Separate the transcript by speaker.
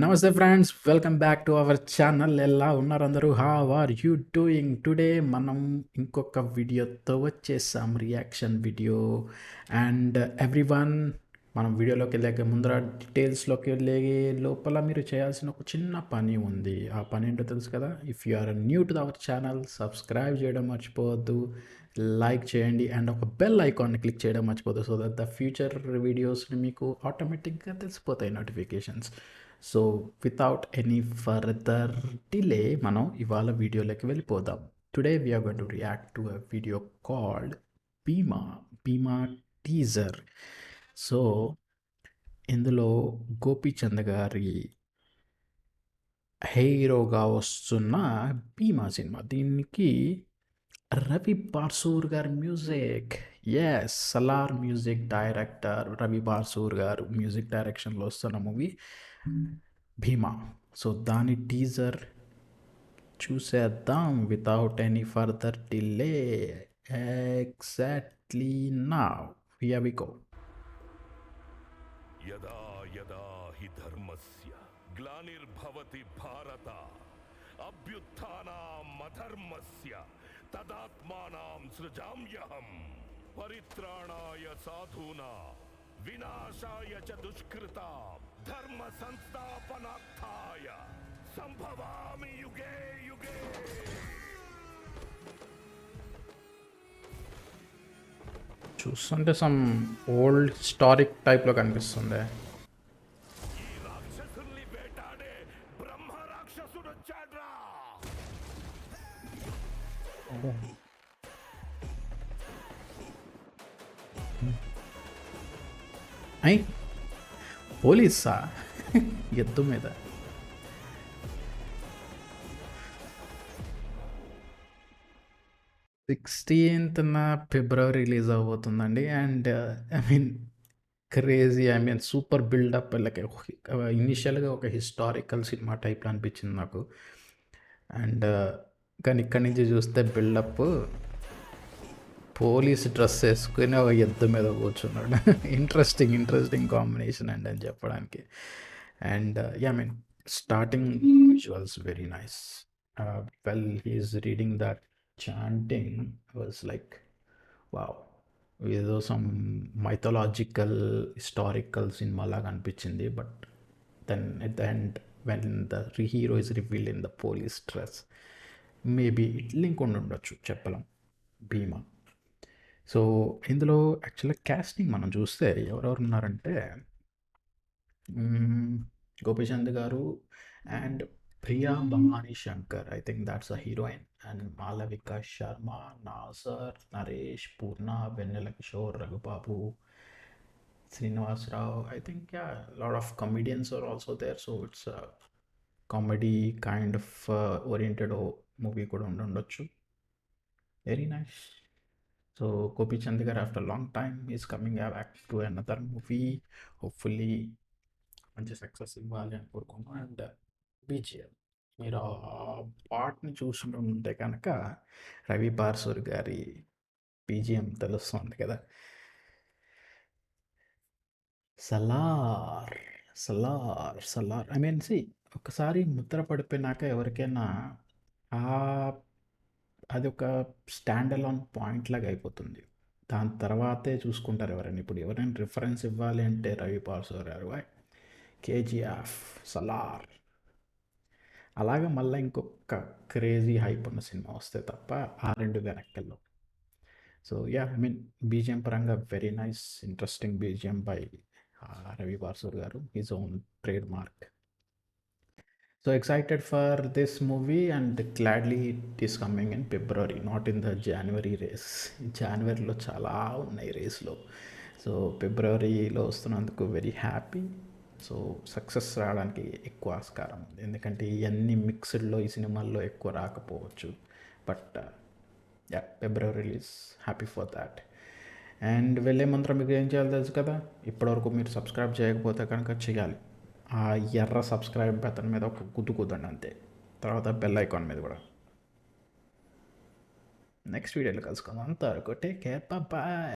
Speaker 1: నమస్తే friends, welcome back to our channel. ఎలా ఉన్నారు అందరూ? How are you doing? Today మనం ఇంకొక వీడియోతో వచ్చేసాం, రియాక్షన్ వీడియో. అండ్ ఎవ్రీవన్, మనం వీడియోలోకి వెళ్ళే ముందర డీటెయిల్స్లోకి వెళ్ళే లోపల మీరు చేయాల్సిన ఒక చిన్న పని ఉంది. ఆ పని ఏంటో తెలుసు కదా. If you are new to our channel, subscribe చేయడం మర్చిపోవద్దు, లైక్ చేయండి అండ్ ఒక బెల్ ఐకాన్ని క్లిక్ చేయడం మర్చిపోద్దు. సో దట్ ద ఫ్యూచర్ వీడియోస్ని మీకు ఆటోమేటిక్గా తెలిసిపోతాయి notifications. So without any further delay మనం ఇవాళ వీడియోలోకి వెళ్ళిపోదాం. Today we're going to react to a video called Bhimaa teaser. So ఇందులో గోపీచంద్ గారి హీరోగా వస్తున్న భీమా సినిమా. దీనికి రవి బార్సూర్ గారి music. Yes, Salaar music director Ravi Basrur గారు మ్యూజిక్ డైరెక్షన్లో వస్తున్న మూవీ భీమా. సో దాని టీజర్ చూసేద్దాం without any further delay. Exactly now here we go.
Speaker 2: యదా యదా హి ధర్మస్య గ్లానిర్భవతి భారత అభ్యుత్థానాం అధర్మస్య తదాత్మానాం సృజామ్యహం పరిత్రాణాయ సాధూనాం వినాశాయ చ దుష్కృతాం ధర్మ సంస్థాపనార్థాయ సంభవామి యుగే యుగే.
Speaker 1: చూస్తుంటే సమ్ ఓల్డ్ హిస్టారిక్ టైప్లో కనిపిస్తుంది.
Speaker 2: ఈ రాక్షసుల్ని వేటాడే బ్రహ్మ రాక్షసుడు వచ్చాడ్రా.
Speaker 1: అయ్ పోలీసా ఎద్దు మీద? 16th ఫిబ్రవరి రిలీజ్ అవబోతుందండి. And I mean crazy, I mean super buildup. Like ఇనిషియల్గా ఒక హిస్టారికల్ సినిమా టైప్లో అనిపించింది నాకు. అండ్ కానీ ఇక్కడి నుంచి చూస్తే బిల్డప్ పోలీస్ డ్రెస్ వేసుకుని ఒక ఎద్దు మీద కూర్చున్నాడు. ఇంట్రెస్టింగ్ కాంబినేషన్ అండి అని చెప్పడానికి. And I mean starting visuals very nice. Well he's reading that chanting was like wow, ఏదో సమ్ మైథలాజికల్ హిస్టారికల్ సినిమా లాగా అనిపించింది. But then at the end when the hero is revealed in the police dress, maybe link ఉండి ఉండొచ్చు, చెప్పలేం. భీమా. So ఇందులో యాక్చువల్గా casting మనం చూస్తే ఎవరెవరు ఉన్నారంటే గోపీచంద్ గారు and Priya Bhavani Shankar, I think that's a heroine. And Malavika Sharma, Nassar, Naresh, Poorna, Vennela Kishore, Raghu Babu, Srinivasa Rao. I think lot of comedians are also there. So it's comedy kind of oriented movie కూడా ఉండొచ్చు. Very nice. సో గోపీచంద్ గారు after long time is coming back to another movie. Hopefully మంచి success ఇవ్వాలి అని కోరుకున్నాను. And BGM, మీరు ఆ పాటని చూస్తుంటే కనుక రవి బార్సూర్ గారి బీజిఎం తెలుస్తుంది కదా. Salaar Salaar Salaar, I mean see, ఒకసారి ముద్ర పడిపోయినాక ఎవరికైనా అది ఒక స్టాండ్ అలోన్ పాయింట్ లాగా అయిపోతుంది. దాని తర్వాతే చూసుకుంటారు ఎవరైనా. ఇప్పుడు ఎవరైనా రిఫరెన్స్ ఇవ్వాలి అంటే రవి బార్సూర్ గారు, కేజీఎఫ్, సలార్, అలాగే మళ్ళీ ఇంకొక క్రేజీ హైప్ ఉన్న సినిమా వస్తే తప్ప ఆ రెండు వెనక్కెళ్ళు. సో ఐ మీన్ బీజిఎం పరంగా very nice, interesting BGM by Ravi Basrur గారు, his own trade mark. So excited for this movie and gladly it is coming in February, not in the January race. జనవరిలో చాలా ఉన్నాయి రేస్లో. సో ఫిబ్రవరిలో వస్తున్నందుకు very happy. So success రావడానికి ఎక్కువ ఆస్కారం ఉంది, ఎందుకంటే ఇవన్నీ మిక్స్డ్లో ఈ సినిమాల్లో ఎక్కువ రాకపోవచ్చు. But February release, happy for that. And వెళ్ళే మంత్రం మీకు ఏం చేయాలో తెలుసు కదా. ఇప్పటివరకు మీరు సబ్స్క్రైబ్ చేయకపోతే కనుక చేయాలి. ఆ ఎర్ర సబ్స్క్రైబ్ బటన్ మీద ఒక కుద్దండి అంతే. తర్వాత బెల్ ఐకాన్ మీద కూడా. నెక్స్ట్ వీడియోలో కలుసుకుందాం. అంతవరకు టేక్ కేర్, బాయ్.